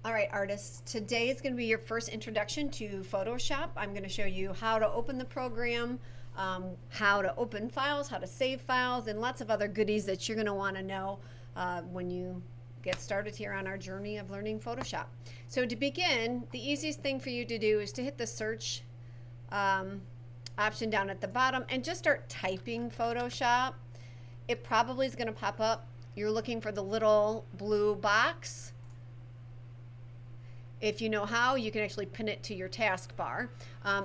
All right, artists, today is going to be your first introduction to Photoshop. I'm going to show you how to open the program, how to open files, how to save files, and lots of other goodies that you're going to want to know when you get started here on our journey of learning Photoshop. So to begin, the easiest thing for you to do is to hit the search option down at the bottom and just start typing Photoshop. It probably is going to pop up. You're looking for the little blue box. If you know how, you can actually pin it to your taskbar.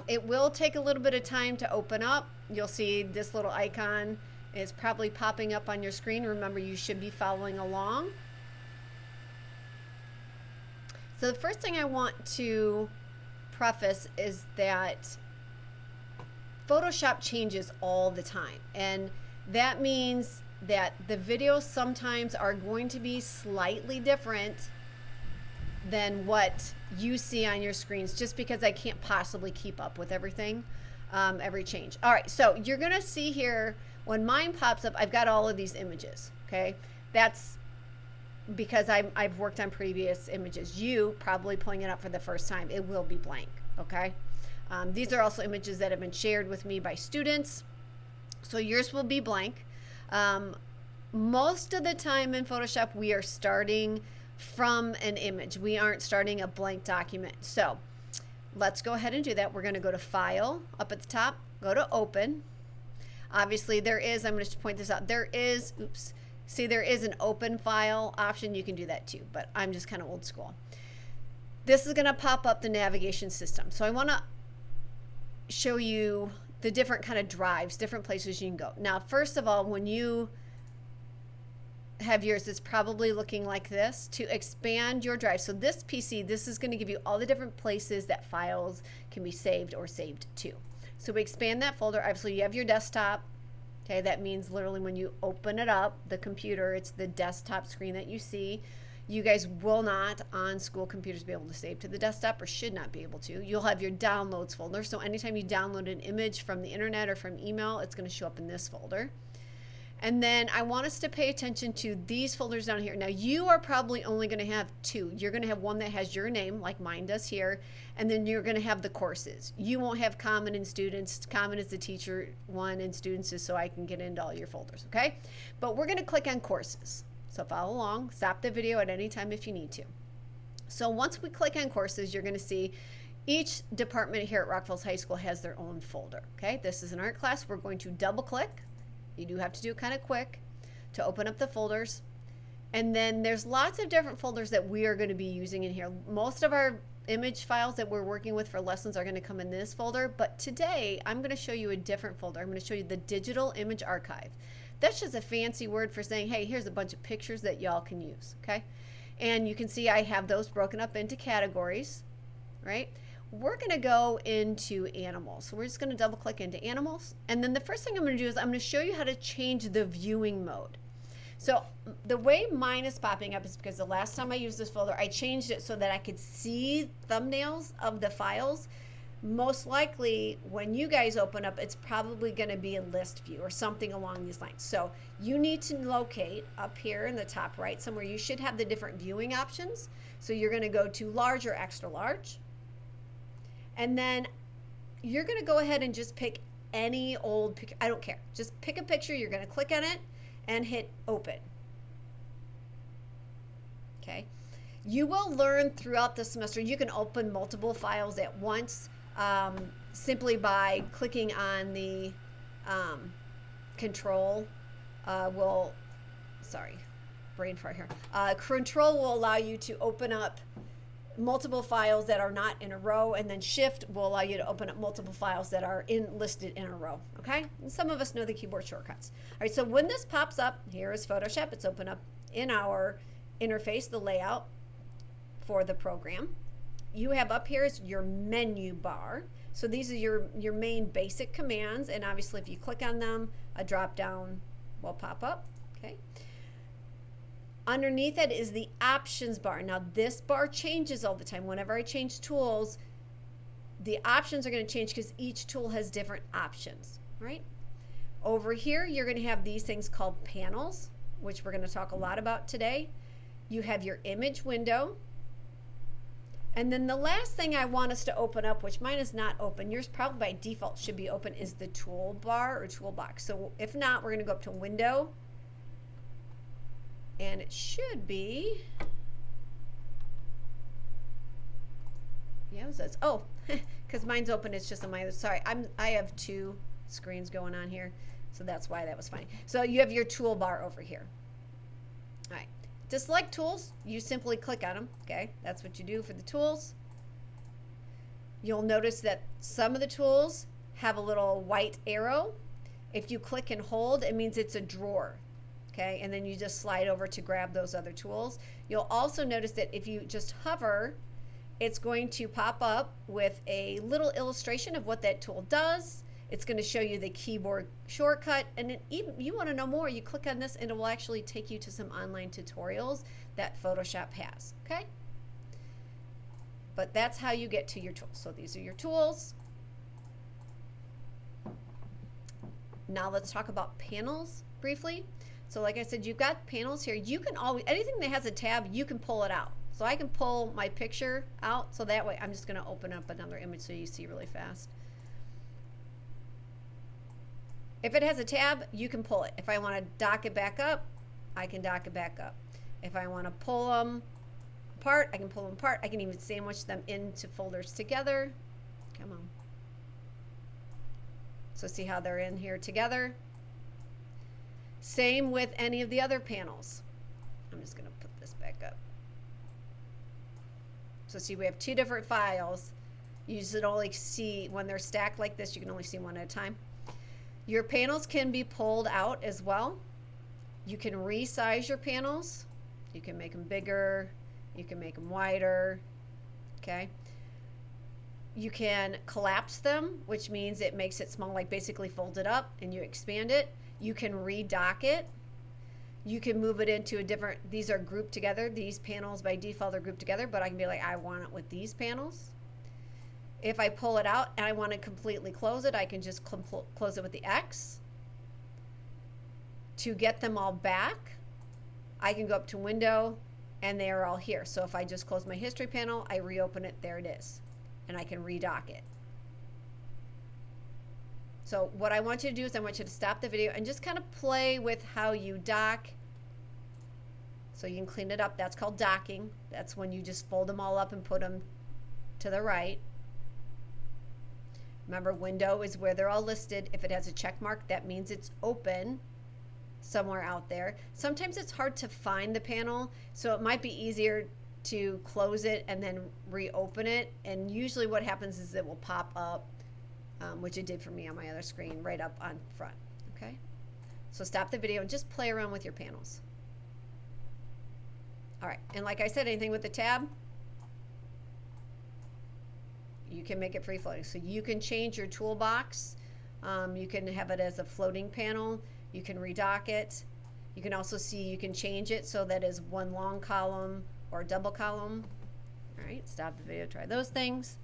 It will take a little bit of time to open up. You'll see this little icon is probably popping up on your screen. Remember, you should be following along. So the first thing I want to preface is that Photoshop changes all the time. And that means that the videos sometimes are going to be slightly different than what you see on your screens, just because I can't possibly keep up with everything, every change. All right, so you're gonna see here when mine pops up, I've got all of these images, okay? That's because I've worked on previous images. You probably pulling it up for the first time, it will be blank, okay? These are also images that have been shared with me by students, so yours will be blank. Most of the time in Photoshop, we are starting from an image. We aren't starting a blank document. So let's go ahead and do that. We're going to go to File up at the top, go to Open. Obviously there is, I'm going to point this out, there is, see there is an open file option. You can do that too, but I'm just kind of old school. This is going to pop up the navigation system. So I want to show you the different kind of drives, different places you can go. Now, first of all, when you have yours, it's probably looking like this. To expand your drive, so this PC, this is going to give you all the different places that files can be saved or saved to. So we expand that folder. Obviously you have your desktop, okay? That means literally when you open it up, the computer, it's the desktop screen that you see. You guys will not on school computers be able to save to the desktop, or should not be able to. You'll have your downloads folder, so anytime you download an image from the internet or from email, it's going to show up in this folder. And then I want us to pay attention to these folders down here. Now you are probably only going to have two. You're going to have one that has your name, like mine does here, and then you're going to have the courses. You won't have common and students. Common is the teacher one, and students is so I can get into all your folders, okay? But we're going to click on courses. So follow along, stop the video at any time if you need to. So once we click on courses, you're going to see each department here at Rock Falls High School has their own folder, okay? This is an art class. We're going to double click. You do have to do it kind of quick to open up the folders. And then there's lots of different folders that we are going to be using in here. Most of our image files that we're working with for lessons are going to come in this folder, but today I'm going to show you a different folder. I'm going to show you the Digital Image Archive. That's just a fancy word for saying, hey, here's a bunch of pictures that y'all can use, okay? And you can see I have those broken up into categories, right? We're going to go into animals. So we're just going to double click into animals. And then the first thing I'm going to do is I'm going to show you how to change the viewing mode. So the way mine is popping up is because the last time I used this folder, I changed it so that I could see thumbnails of the files. Most likely when you guys open up, it's probably going to be a list view or something along these lines. So you need to locate up here in the top right somewhere. You should have the different viewing options. So you're going to go to large or extra large. And then you're going to go ahead and just pick any old picture. I don't care. Just pick a picture. You're going to click on it and hit open. Okay. You will learn throughout the semester. You can open multiple files at once simply by clicking on the control. Brain fart here. Control will allow you to open up multiple files that are not in a row, and then shift will allow you to open up multiple files that are listed in a row, okay? And some of us know the keyboard shortcuts. All right, so when this pops up, here is Photoshop. It's open up in our interface, the layout for the program. You have up here is your menu bar. So these are your main basic commands, and obviously if you click on them, a drop down will pop up, okay? Underneath it is the options bar. Now this bar changes all the time. Whenever I change tools, the options are going to change because each tool has different options, right? Over here, you're going to have these things called panels, which we're going to talk a lot about today. You have your image window. And then the last thing I want us to open up, which mine is not open, yours probably by default should be open, is the toolbar or toolbox. So if not, we're going to go up to Window, and it should be, yeah, it says, oh, because mine's open, it's just on my other, sorry, I have two screens going on here, so that's why that was funny. So you have your toolbar over here. All right. To select tools, you simply click on them, okay? That's what you do for the tools. You'll notice that some of the tools have a little white arrow. If you click and hold, it means it's a drawer, okay? And then you just slide over to grab those other tools. You'll also notice that if you just hover, it's going to pop up with a little illustration of what that tool does. It's going to show you the keyboard shortcut, and even you want to know more, you click on this and it will actually take you to some online tutorials that Photoshop has, okay? But that's how you get to your tools. So these are your tools. Now let's talk about panels briefly. So like I said, you've got panels here. You can always, anything that has a tab, you can pull it out. So I can pull my picture out, so that way I'm just going to open up another image so you see really fast. If it has a tab, you can pull it. If I want to dock it back up, I can dock it back up. If I want to pull them apart, I can pull them apart. I can even sandwich them into folders together. Come on. So see how they're in here together? Same with any of the other panels. I'm just going to put this back up. So see, we have two different files. You should only see, when they're stacked like this, you can only see one at a time. Your panels can be pulled out as well. You can resize your panels. You can make them bigger. You can make them wider. Okay. You can collapse them, which means it makes it small, like basically fold it up and you expand it. You can redock it. You can move it into a different, these are grouped together. These panels by default are grouped together, but I can be like, I want it with these panels. If I pull it out and I want to completely close it, I can just close it with the X. To get them all back, I can go up to Window, and they are all here. So if I just close my history panel, I reopen it, there it is. And I can redock it. So what I want you to do is I want you to stop the video and just kind of play with how you dock. So you can clean it up. That's called docking. That's when you just fold them all up and put them to the right. Remember, Window is where they're all listed. If it has a check mark, that means it's open somewhere out there. Sometimes it's hard to find the panel, so it might be easier to close it and then reopen it. And usually what happens is it will pop up, which it did for me on my other screen, right up on front. Okay? So stop the video and just play around with your panels. All right, and like I said, anything with the tab, you can make it free floating. So you can change your toolbox. You can have it as a floating panel. You can redock it. You can also see, you can change it so that is one long column or a double column. All right, stop the video, try those things.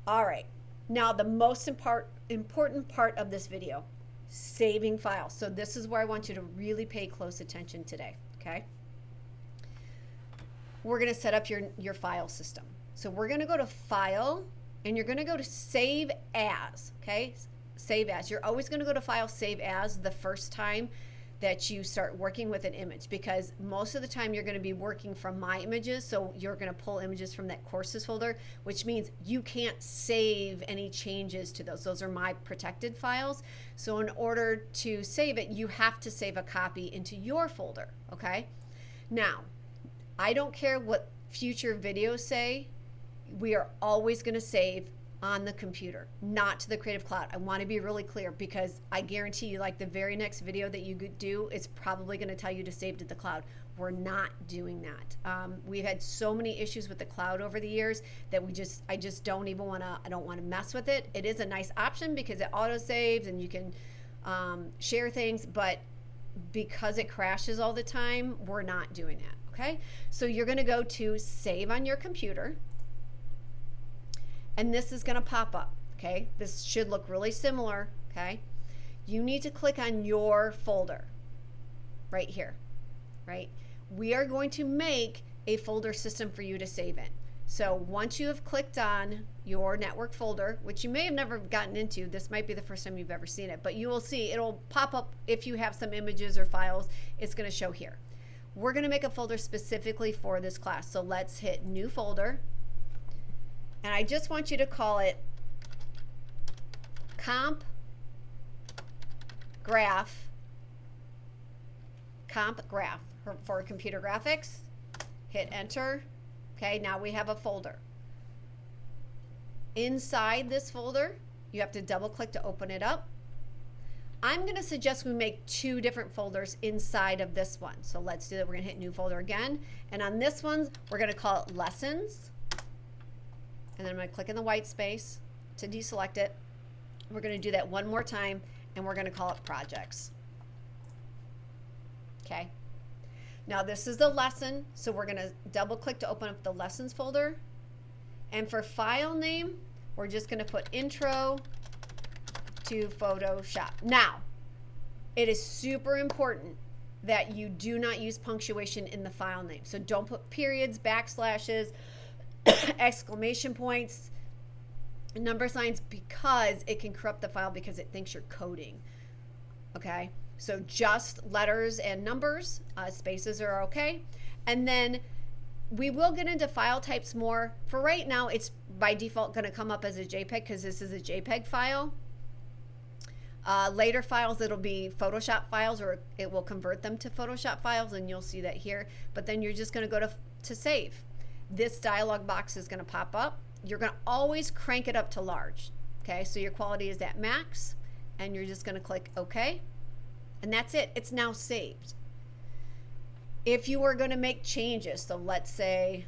All right, now the most important part of this video, saving files. So this is where I want you to really pay close attention today, okay? We're gonna set up your file system. So we're going to go to File, and you're going to go to Save As, okay? Save As. You're always going to go to File, Save As the first time that you start working with an image, because most of the time you're going to be working from My Images, so you're going to pull images from that Courses folder, which means you can't save any changes to those. Those are my protected files. So in order to save it, you have to save a copy into your folder, okay? Now, I don't care what future videos say, we are always going to save on the computer, not to the Creative Cloud. I want to be really clear, because I guarantee you, like, the very next video that you do is probably going to tell you to save to the cloud. We're not doing that. We've had so many issues with the cloud over the years that I just don't even want to, I don't want to mess with it. It is a nice option because it auto saves and you can share things, but because it crashes all the time, we're not doing that. Okay, so you're going to go to Save on your computer, and this is going to pop up. Okay, this should look really similar. Okay, you need to click on your folder right here. Right, we are going to make a folder system for you to save in. So once you have clicked on your network folder, which you may have never gotten into, this might be the first time you've ever seen it, but you will see it'll pop up if you have some images or files, it's going to show here. We're going to make a folder specifically for this class. So let's hit new folder. And I just want you to call it comp graph for computer graphics. Hit enter. Okay, now we have a folder. Inside this folder, you have to double click to open it up. I'm going to suggest we make 2 different folders inside of this one. So let's do that. We're going to hit new folder again. And on this one, we're going to call it lessons. And then I'm going to click in the white space to deselect it. We're going to do that one more time, and we're going to call it projects. Okay. Now this is the lesson, so we're going to double click to open up the lessons folder. And for file name, we're just going to put intro to Photoshop. Now, it is super important that you do not use punctuation in the file name. So don't put periods, backslashes, exclamation points, number signs, because it can corrupt the file because it thinks you're coding. Okay? So just letters and numbers, spaces are okay. And then we will get into file types more. For right now, it's by default going to come up as a JPEG because this is a JPEG file. Later files, it'll be Photoshop files, or it will convert them to Photoshop files, and you'll see that here. But then you're just going to go to save. This dialog box is going to pop up. You're going to always crank it up to large. Okay, so your quality is at max, and you're just going to click OK. And that's it. It's now saved. If you were going to make changes, so let's say,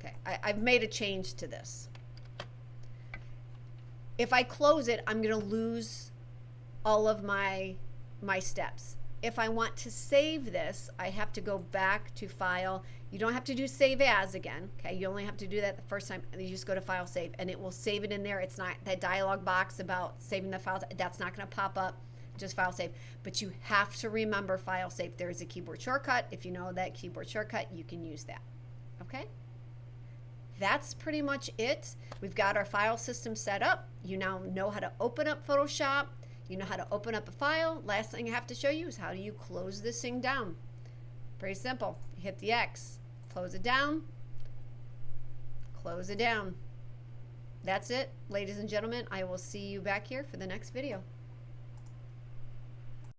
okay, I've made a change to this. If I close it, I'm going to lose all of my steps. If I want to save this, I have to go back to File. You don't have to do Save As again. Okay, you only have to do that the first time. You just go to File, Save, and it will save it in there. It's not that dialog box about saving the files. That's not going to pop up. Just File, Save. But you have to remember File, Save. There is a keyboard shortcut. If you know that keyboard shortcut, you can use that. Okay? That's pretty much it. We've got our file system set up. You now know how to open up Photoshop. You know how to open up a file. Last thing I have to show you is how do you close this thing down. Pretty simple. Hit the X, close it down, close it down. That's it, ladies and gentlemen. I will see you back here for the next video.